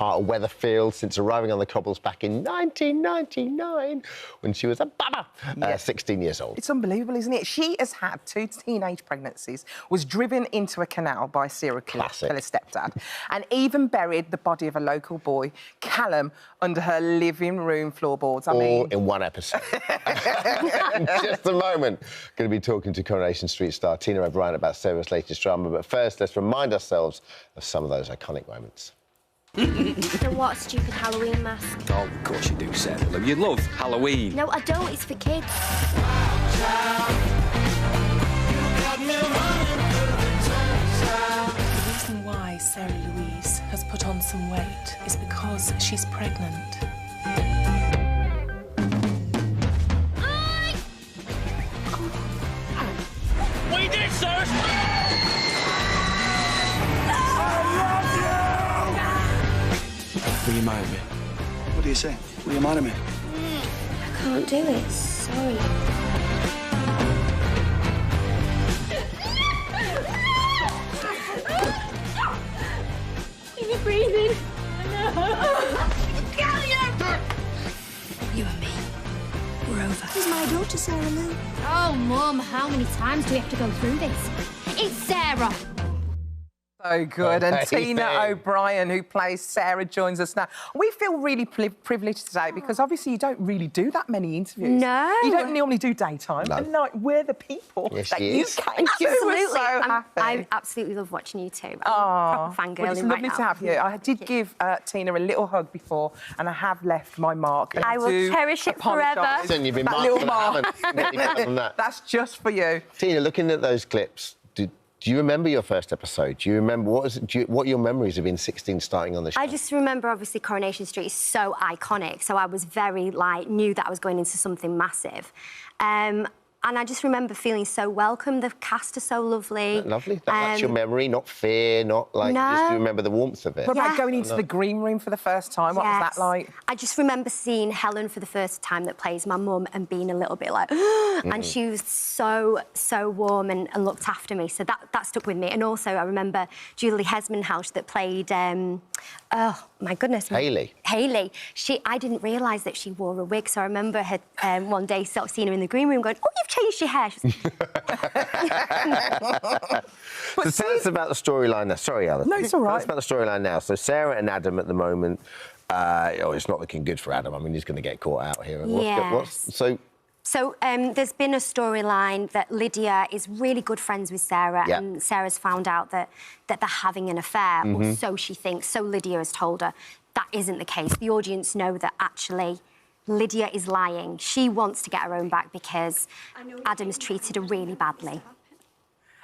heart of Weatherfield since arriving on the cobbles back in 1999 when she was a baba, 16 years old. It's unbelievable, isn't it? She has had 2 teenage pregnancies, was driven into a canal by a serial killer's stepdad, and even buried the body of a local boy, Callum, under her living room floorboards. All in one episode. In just a moment, going to be talking to Coronation Street star Tina O'Brien about Sarah's latest drama, but first, let's remind ourselves of some of those iconic moments. So what, stupid Halloween mask? Oh, of course you do, Sarah. You love Halloween. No, I don't. It's for kids. The reason why Sarah Louise has put on some weight is because she's pregnant. What you did, Sarah? Will you marry me? What do you say? Will you marry me? I can't do it. Sorry. You're breathing. You and me, we're over. This is my daughter, Sarah Lou. Oh, Mum, how many times do we have to go through this? It's Sarah. So good. And Amazing. Tina O'Brien, who plays Sarah, joins us now. We feel really privileged today because obviously you don't really do that many interviews. No. You don't normally do daytime. No. And, like, we're the people Yes, that she you is. came to. Absolutely. We're so happy. I absolutely love watching you too. Oh, Proper fangirling well, it's right lovely now. to have you. I did give Tina a little hug before, and I have left my mark. And I will do cherish it apologise. forever. Then you've been That marked little for mark. that. That's just for you. Tina, looking at those clips, do you remember your first episode? Do you remember what your memories have been 16 starting on the show? I just remember, obviously, Coronation Street is so iconic, so I was very, knew that I was going into something massive. And I just remember feeling so welcome. The cast are so lovely. Lovely. That's your memory, not fear, not like... No. Just you remember the warmth of it. What about going into the green room for the first time? What was that like? I just remember seeing Helen for the first time that plays my mum and being a little bit like... And she was so, so warm and looked after me, so that stuck with me. And also, I remember Julie Hesmanhouse that played... oh, my goodness. Hayley. Hayley. I didn't realise that she wore a wig, so I remember her one day sort of seeing her in the green room going, oh, you've changed your hair. She's So tell us about the storyline now. Sorry, Alan. No, it's all right. Tell us about the storyline now. So Sarah and Adam at the moment, it's not looking good for Adam. I mean, he's going to get caught out here. So there's been a storyline that Lydia is really good friends with Sarah, and Sarah's found out that they're having an affair, or so she thinks, so Lydia has told her. That isn't the case. The audience know that actually Lydia is lying. She wants to get her own back because Adam's treated her really badly.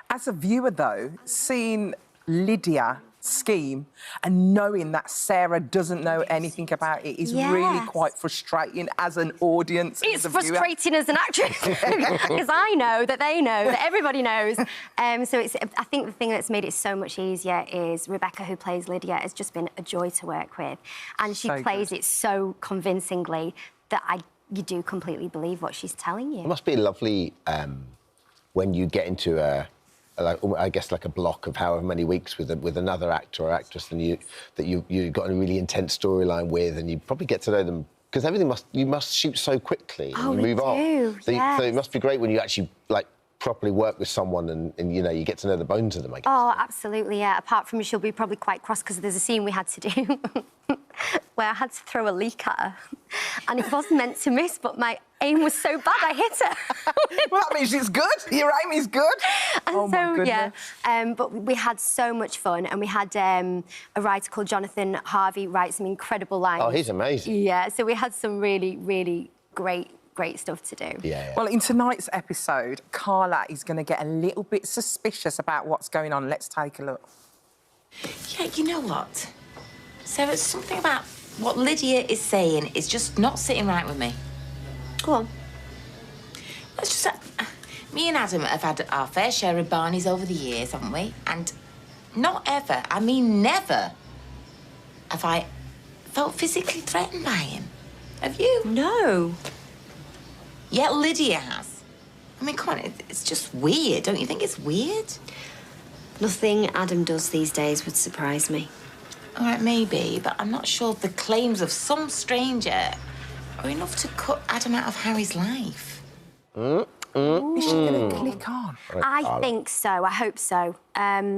As a viewer, though, seeing Lydia scheme and knowing that Sarah doesn't know anything about it is really quite frustrating as an audience. It's frustrating as an actress because I know that they know that everybody knows. So I think the thing that's made it so much easier is Rebecca, who plays Lydia, has just been a joy to work with, and she plays it so convincingly that you do completely believe what she's telling you. It must be lovely when you get into I guess like a block of however many weeks with another actor or actress and you got a really intense storyline with, and you probably get to know them because you must shoot so quickly and you move on. So it must be great when you actually properly work with someone and you get to know the bones of them, I guess. Oh, absolutely, yeah. Apart from she'll be probably quite cross because there's a scene we had to do where I had to throw a leak at her and it wasn't meant to miss, but my aim was so bad I hit her. Well, that means it's good. Your aim is good. And but we had so much fun, and we had a writer called Jonathan Harvey write some incredible lines. Oh, he's amazing. Yeah, so we had some really, really great stuff to do. Yeah. Well, in tonight's episode, Carla is going to get a little bit suspicious about what's going on. Let's take a look. Yeah, you know what? Sarah, something about what Lydia is saying is just not sitting right with me. Go on. It's just me and Adam have had our fair share of Barneys over the years, haven't we? And not ever, I mean never, have I felt physically threatened by him. Have you? No. Yeah, Lydia has. I mean, come on, it's just weird. Don't you think it's weird? Nothing Adam does these days would surprise me. All right, maybe, but I'm not sure the claims of some stranger are enough to cut Adam out of Harry's life. Is she going to click on? I think so. I hope so. I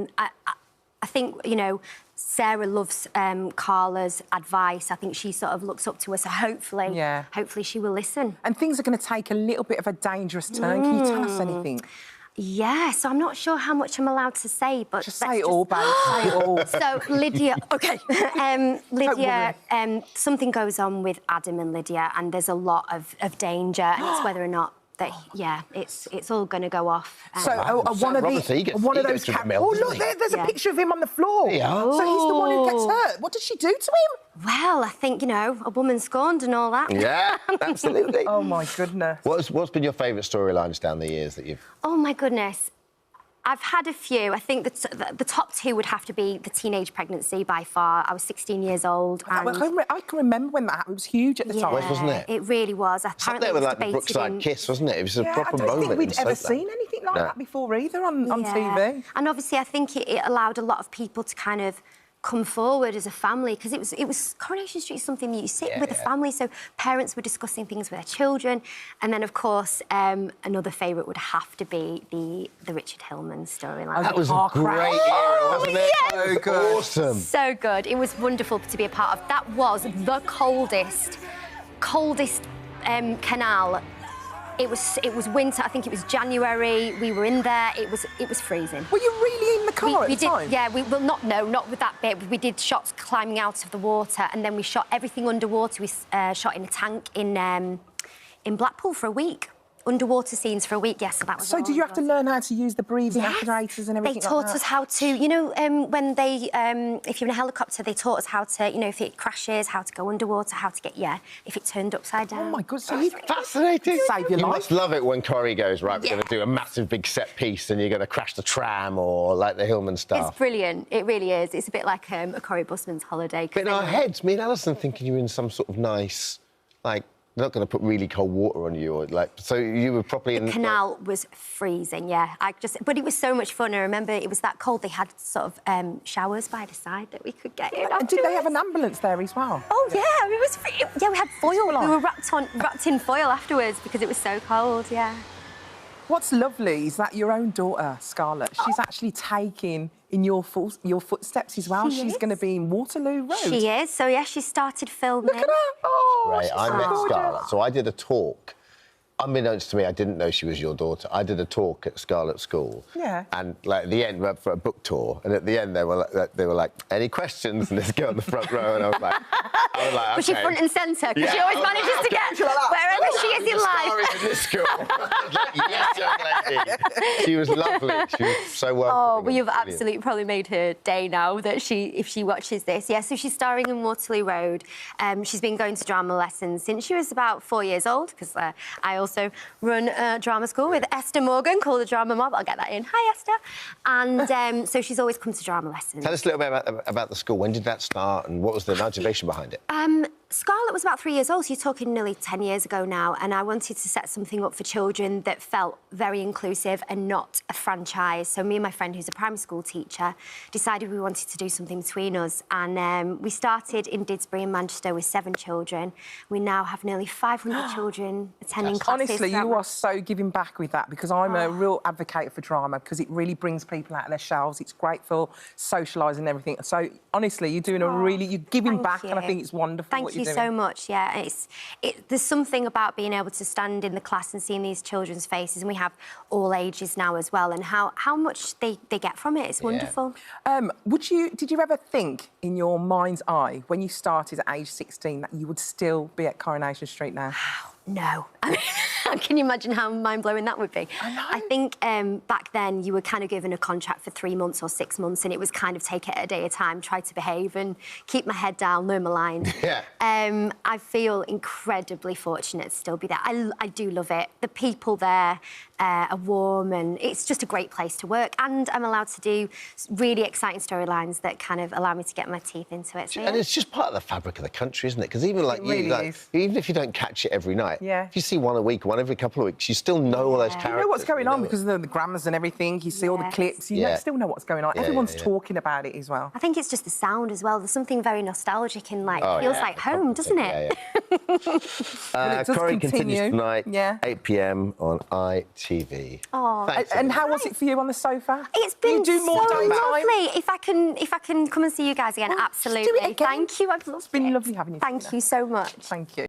think, you know, Sarah loves Carla's advice. I think she sort of looks up to her, so hopefully she will listen. And things are going to take a little bit of a dangerous turn. Can you tell us anything? Yeah, so I'm not sure how much I'm allowed to say, but... Just say it all, babe. Say it all. So, Lydia... OK. Lydia, something goes on with Adam and Lydia, and there's a lot of danger, and it's whether or not that, it's all going to go off. So, one of those... Oh, look, there's a picture of him on the floor. Yeah. So he's the one who gets hurt. What did she do to him? Well, I think, you know, a woman scorned and all that. Yeah, absolutely. Oh, my goodness. What's been your favourite storylines down the years that you've... Oh, my goodness. I've had a few. I think the top two would have to be the teenage pregnancy by far. I was 16 years old. And... I can remember when that happened. It was huge at the time. Wasn't it? It really was. Apparently it was like the Brookside kiss, wasn't it? It was a proper moment. I don't think we'd ever seen anything like that before either on TV. And obviously, I think it allowed a lot of people to kind of come forward as a family, because it was Coronation Street is something that you sit with a family, so parents were discussing things with their children. And then, of course, another favourite would have to be the Richard Hillman storyline. That was a great era, wasn't it? Yes! So good. Awesome. So good. It was wonderful to be a part of. That was the coldest canal. It was winter. I think it was January. We were in there. It was freezing. Were you really in the car at the time? Yeah. Not with that bit. We did shots climbing out of the water, and then we shot everything underwater. We shot in a tank in Blackpool for a week. Underwater scenes for a week, yes. So that was. So did you have to learn how to use the breathing apparatus and everything? They taught us how to, you know, when they, if you're in a helicopter, they taught us how to, you know, if it crashes, how to go underwater, how to get, if it turned upside down. Oh my God, so fascinating. Save your life. life. Must love it when Corrie goes, right, we're going to do a massive big set piece and you're going to crash the tram or like the Hillman stuff. It's brilliant. It really is. It's a bit like a Corrie Busman's holiday. But in our heads, me and Alison thinking you were in some sort of nice, like, they're not going to put really cold water on you, or like. So you were properly in. The canal was freezing, yeah. But it was so much fun. I remember it was that cold. They had sort of showers by the side that we could get in. And did they have an ambulance there as well? Oh yeah, it was. Yeah, we had foil. We were wrapped in foil afterwards because it was so cold. Yeah. What's lovely is that your own daughter, Scarlett, she's actually taking in your footsteps as well. She's going to be in Waterloo Road. She is. So, yeah, she started filming. Look at her. Oh, right, I met Scarlett. So I did a talk. Unbeknownst to me, I didn't know she was your daughter. I did a talk at Scarlett School. Yeah. And like at the end, we went for a book tour, and at the end they were like, "Any questions?" And this girl in the front row, and I was like, okay. Was she front and centre? Because she always manages to get wherever she is in life. In this school. Yes, young lady. She was lovely. She was so welcoming. Oh, well, you've absolutely probably made her day now that if she watches this. Yeah, so she's starring in Waterloo Road. She's been going to drama lessons since she was about 4 years old, because I also run a drama school with Esther Morgan called The Drama Mob. I'll get that in. Hi, Esther. And so she's always come to drama lessons. Tell us a little bit about the school. When did that start and what was the motivation behind it? Scarlett was about 3 years old, so you're talking nearly 10 years ago now, and I wanted to set something up for children that felt very inclusive and not a franchise. So me and my friend, who's a primary school teacher, decided we wanted to do something between us, and we started in Didsbury in Manchester with 7 children. We now have nearly 500 children attending classes. Honestly, you are so giving back with that, because I'm a real advocate for drama, because it really brings people out of their shells. It's great for socialising and everything. So, honestly, you're doing you're giving back, and I think it's wonderful. Thank you so much. Yeah, there's something about being able to stand in the class and seeing these children's faces, and we have all ages now as well, and how much they get from it. It's wonderful. Did you ever think in your mind's eye when you started at age 16 that you would still be at Coronation Street now? No. I mean, can you imagine how mind-blowing that would be? I know. I think back then you were kind of given a contract for 3 months or 6 months, and it was kind of take it a day at a time, try to behave and keep my head down, learn my lines. Yeah. I feel incredibly fortunate to still be there. I do love it. The people there are warm, and it's just a great place to work. And I'm allowed to do really exciting storylines that kind of allow me to get my teeth into it. So, and it's just part of the fabric of the country, isn't it? Because even like even if you don't catch it every night, night. Yeah. If you see one a week, one every couple of weeks, you still know all those characters. You know what's going on it. because of the grammars and everything. You see all the clips. You still know what's going on. Yeah, Everyone's talking about it as well. I think it's just the sound as well. There's something very nostalgic and like feels like home, doesn't it? Corrie continues tonight, Yeah. 8 p.m. on ITV. Oh, and how was it for you on the sofa? It's been you do more so daytime? lovely. If I can come and see you guys again, absolutely. do it again. Thank you. I've loved it. It's been lovely having you. Thank you so much. Thank you.